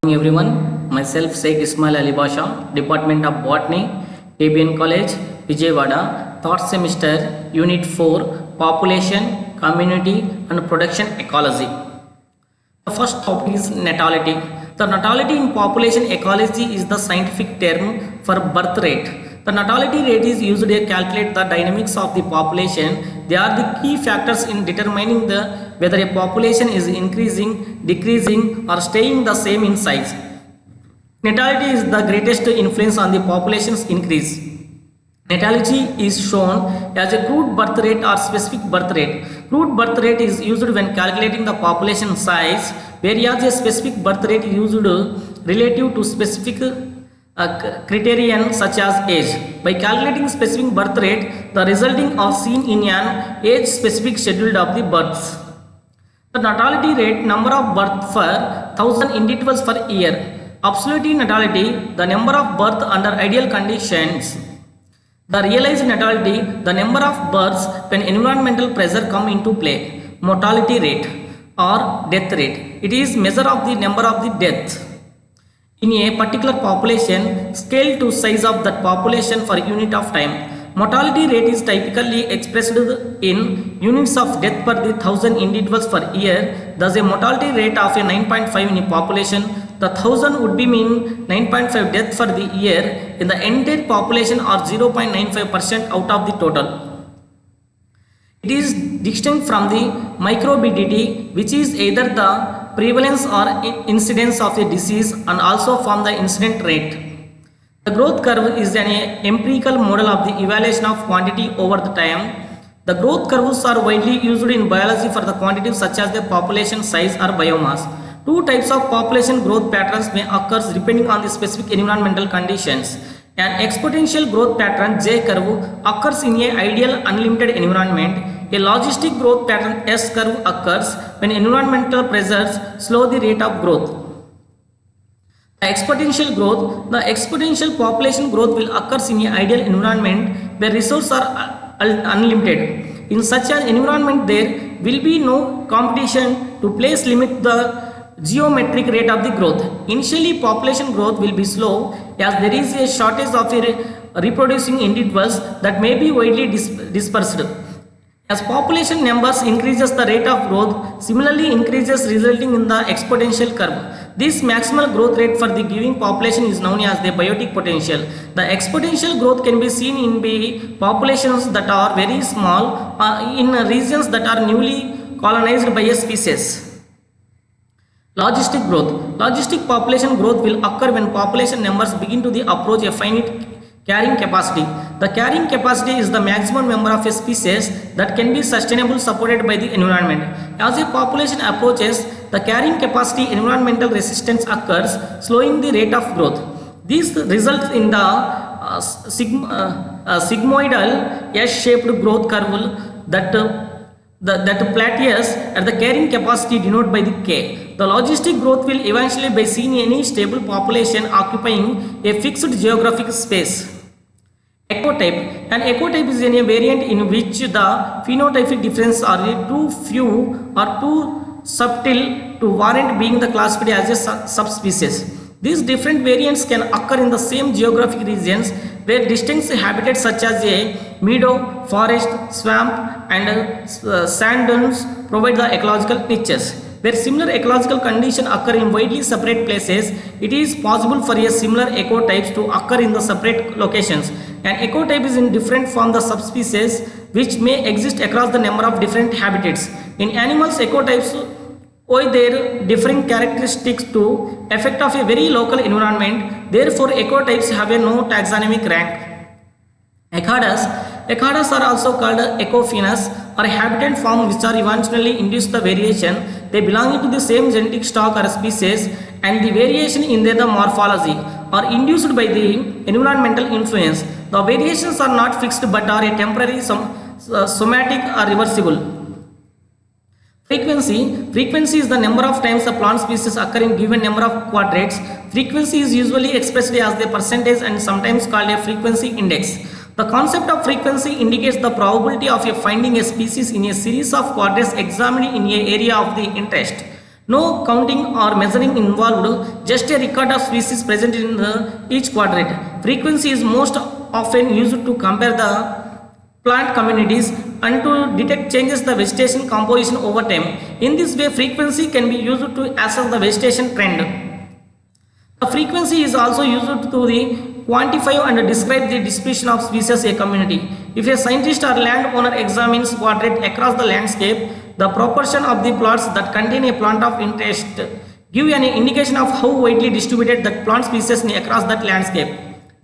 Morning everyone, myself Sheikh Ismail Ali Basha, Department of Botany, ABN College, Vijayawada, third semester, Unit 4, Population, Community and Production Ecology. The first topic is natality. The natality in population ecology is the scientific term for birth rate. The natality rate is used to calculate the dynamics of the population. They are the key factors in determining whether a population is increasing, decreasing or staying the same in size. Natality is the greatest influence on the population's increase. Natality is shown as a crude birth rate or specific birth rate. Crude birth rate is used when calculating the population size, whereas a specific birth rate is used relative to specific criterion such as age. By calculating specific birth rate, the resulting are seen in an age-specific schedule of the births. The natality rate, number of birth for 1000 individuals per year. Absolute natality, the number of birth under ideal conditions. The realized natality, the number of births when environmental pressure come into play. Mortality rate or death rate, it is measure of the number of the death in a particular population scale to size of that population for unit of time. Mortality rate is typically expressed in units of death per the 1000 individuals per year. Thus a mortality rate of a 9.5 in a population, the 1000 would be mean 9.5 death for the year in the entire population or 0.95% out of the total. It is distinct from the micromorbidity, which is either the prevalence or incidence of a disease and also from the incidence rate. The growth curve is an empirical model of the evaluation of quantity over the time. The growth curves are widely used in biology for the quantities such as the population size or biomass. Two types of population growth patterns may occur depending on the specific environmental conditions. An exponential growth pattern J curve occurs in an ideal unlimited environment. A logistic growth pattern S curve occurs when environmental pressures slow the rate of growth. The exponential population growth will occur in an ideal environment where resources are unlimited. In such an environment, there will be no competition to place limit the geometric rate of the growth. Initially, population growth will be slow as there is a shortage of reproducing individuals that may be widely dispersed. As population numbers increases, the rate of growth similarly increases, resulting in the exponential curve. This maximal growth rate for the given population is known as the biotic potential. The exponential growth can be seen in the populations that are very small in regions that are newly colonized by a species. Logistic growth. Logistic population growth will occur when population numbers begin to approach a finite carrying capacity. The carrying capacity is the maximum number of a species that can be sustainable supported by the environment. As a population approaches the carrying capacity, environmental resistance occurs, slowing the rate of growth. This results in the sigmoidal S-shaped growth curve that plateaus at the carrying capacity denoted by the K. The logistic growth will eventually be seen in any stable population occupying a fixed geographic space. Ecotype. An ecotype is a variant in which the phenotypic differences are too few or too subtle to warrant being classified as a subspecies. These different variants can occur in the same geographic regions where distinct habitats such as a meadow, forest, swamp and sand dunes provide the ecological niches. Where similar ecological conditions occur in widely separate places, it is possible for a similar ecotypes to occur in the separate locations. An ecotype is in different from the subspecies which may exist across the number of different habitats. In animals, ecotypes owe their differing characteristics to effect of a very local environment. Therefore, ecotypes have no taxonomic rank. Echidnas are also called ecophenes or habitat form which are eventually induce the variation. They belong to the same genetic stock or species, and the variation in their morphology are induced by the environmental influence. The variations are not fixed but are a temporary, somatic or reversible. Frequency is the number of times a plant species occur in given number of quadrates. Frequency is usually expressed as the percentage and sometimes called a frequency index. The concept of frequency indicates the probability of finding a species in a series of quadrants examined in an area of the interest. No counting or measuring involved, just a record of species present in each quadrant. Frequency is most often used to compare the plant communities and to detect changes the vegetation composition over time. In this way, frequency can be used to assess the vegetation trend. The frequency is also used to quantify and describe the distribution of species in a community. If a scientist or landowner examines quadrant across the landscape, the proportion of the plots that contain a plant of interest give an indication of how widely distributed that plant species across that landscape.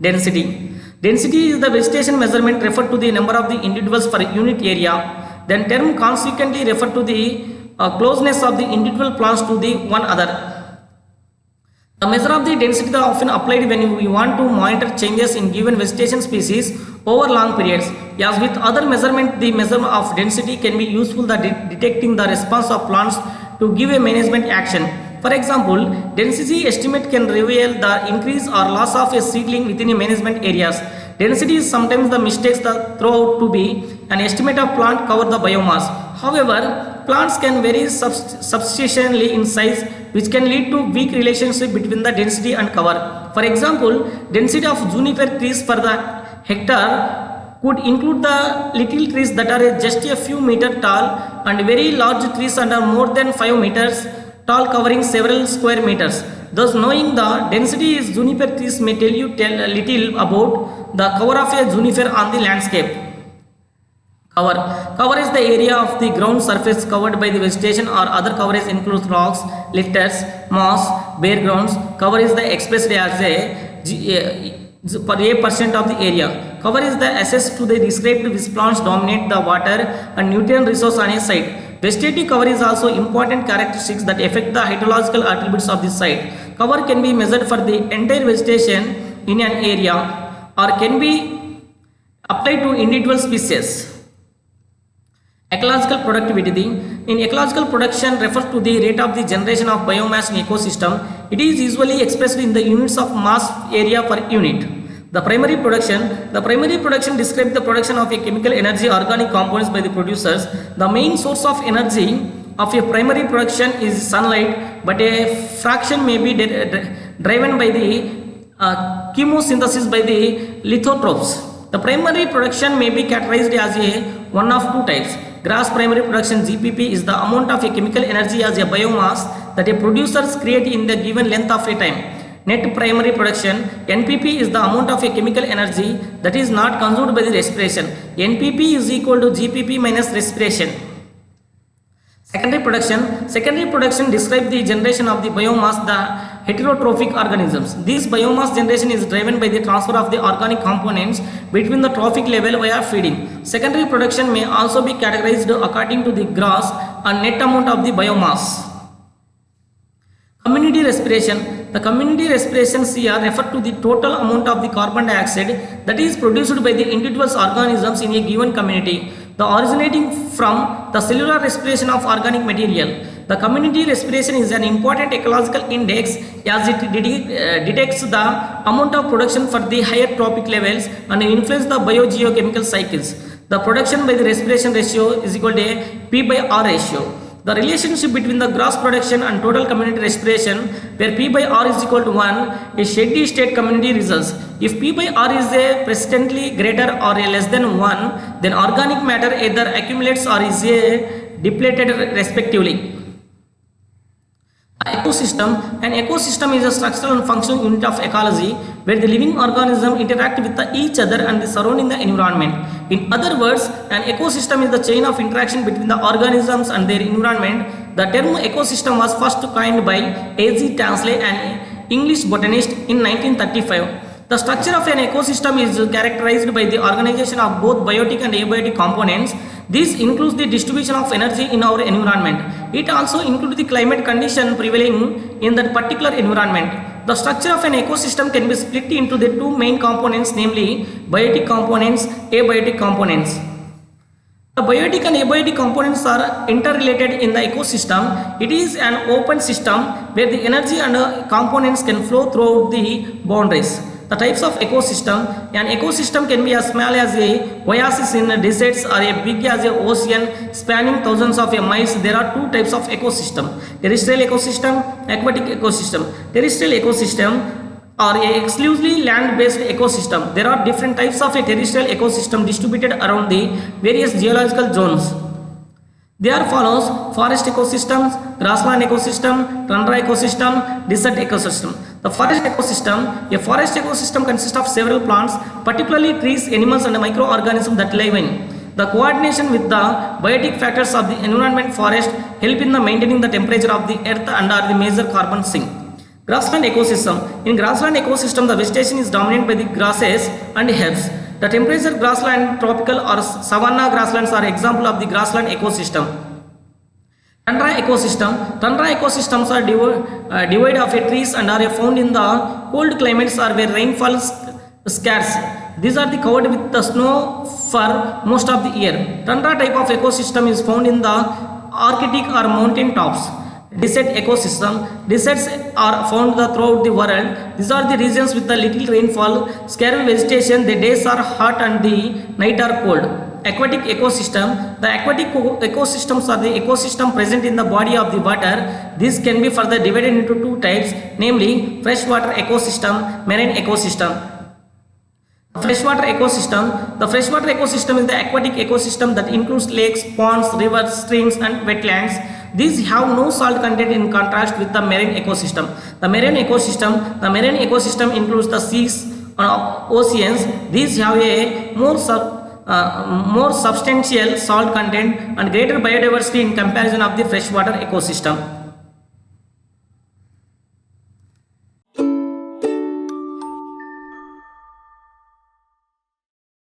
Density. Density is the vegetation measurement referred to the number of the individuals per unit area. Then term consequently refer to the closeness of the individual plants to the one other. The measure of the density is often applied when we want to monitor changes in given vegetation species over long periods. As with other measurement, the measure of density can be useful in detecting the response of plants to give a management action. For example, density estimate can reveal the increase or loss of a seedling within a management areas. Density is sometimes the mistakes that throw out to be an estimate of plant cover the biomass. However, plants can vary substantially in size, which can lead to weak relationship between the density and cover. For example, density of juniper trees per the hectare could include the little trees that are just a few meters tall and very large trees that are more than 5 meters tall covering several square meters. Thus, knowing the density is juniper trees may tell a little about the cover of a juniper on the landscape. Cover is the area of the ground surface covered by the vegetation or other coverage includes rocks, litters, moss, bare grounds. Cover is the expressed as a percent of the area. Cover is the access to the described which plants dominate the water and nutrient resource on a site. Vegetative cover is also important characteristics that affect the hydrological attributes of the site. Cover can be measured for the entire vegetation in an area or can be applied to individual species. Ecological productivity. In ecological production refers to the rate of the generation of biomass in ecosystem. It is usually expressed in the units of mass area per unit. The primary production describes the production of a chemical energy organic components by the producers. The main source of energy of a primary production is sunlight, but a fraction may be driven by the chemosynthesis by the lithotrophs. The primary production may be categorized as a one of two types. Gross primary production GPP is the amount of a chemical energy as a biomass that a producers create in the given length of a time. Net primary production NPP is the amount of a chemical energy that is not consumed by the respiration. NPP is equal to GPP minus respiration. Secondary production describes the generation of the biomass, the heterotrophic organisms. This biomass generation is driven by the transfer of the organic components between the trophic level via feeding. Secondary production may also be categorized according to the gross and net amount of the biomass. Community respiration. The community respirations here refer to the total amount of the carbon dioxide that is produced by the individual organisms in a given community, the originating from the cellular respiration of organic material. The community respiration is an important ecological index as it detects the amount of production for the higher trophic levels and influence the biogeochemical cycles. The production by the respiration ratio is equal to a P by R ratio. The relationship between the gross production and total community respiration, where P by R is equal to 1, is steady state community results. If P by R is a persistently greater or a less than 1, then organic matter either accumulates or is depleted respectively. An ecosystem is a structural and functional unit of ecology where the living organisms interact with each other and the surrounding the environment. In other words, an ecosystem is the chain of interaction between the organisms and their environment. The term ecosystem was first coined by A.G. Tansley, an English botanist, in 1935. The structure of an ecosystem is characterized by the organization of both biotic and abiotic components. This includes the distribution of energy in our environment. It also includes the climate condition prevailing in that particular environment. The structure of an ecosystem can be split into the two main components, namely biotic components, abiotic components. The biotic and abiotic components are interrelated in the ecosystem. It is an open system where the energy and components can flow throughout the boundaries. The types of ecosystem. An ecosystem can be as small as a oasis in deserts or a big as a ocean spanning thousands of miles. There are two types of ecosystem: terrestrial ecosystem, aquatic ecosystem. Terrestrial ecosystem are a exclusively land-based ecosystem. There are different types of a terrestrial ecosystem distributed around the various geological zones. They are follows: forest ecosystems, grassland ecosystem, tundra ecosystem, desert ecosystem. The forest ecosystem. A forest ecosystem consists of several plants, particularly trees, animals and microorganisms that live in. The coordination with the biotic factors of the environment forest help in the maintaining the temperature of the earth and are the major carbon sink. Grassland ecosystem. In grassland ecosystem, the vegetation is dominated by the grasses and herbs. The temperate grassland, tropical or savanna grasslands are example of the grassland ecosystem. Tundra ecosystem. Tundra ecosystems are devoid of trees and are found in the cold climates or where rainfall is scarce. These are covered with the snow for most of the year. Tundra type of ecosystem is found in the Arctic or mountain tops. Desert ecosystem. Deserts are found throughout the world. These are the regions with the little rainfall, scarce vegetation. The days are hot and the night are cold. Aquatic ecosystem. The aquatic ecosystems are the ecosystem present in the body of the water. This can be further divided into two types, namely freshwater ecosystem, marine ecosystem. Freshwater ecosystem. The freshwater ecosystem is the aquatic ecosystem that includes lakes, ponds, rivers, streams and wetlands. These have no salt content in contrast with the marine ecosystem. The marine ecosystem. The marine ecosystem includes the seas and oceans. These have a more substantial salt content and greater biodiversity in comparison of the freshwater ecosystem.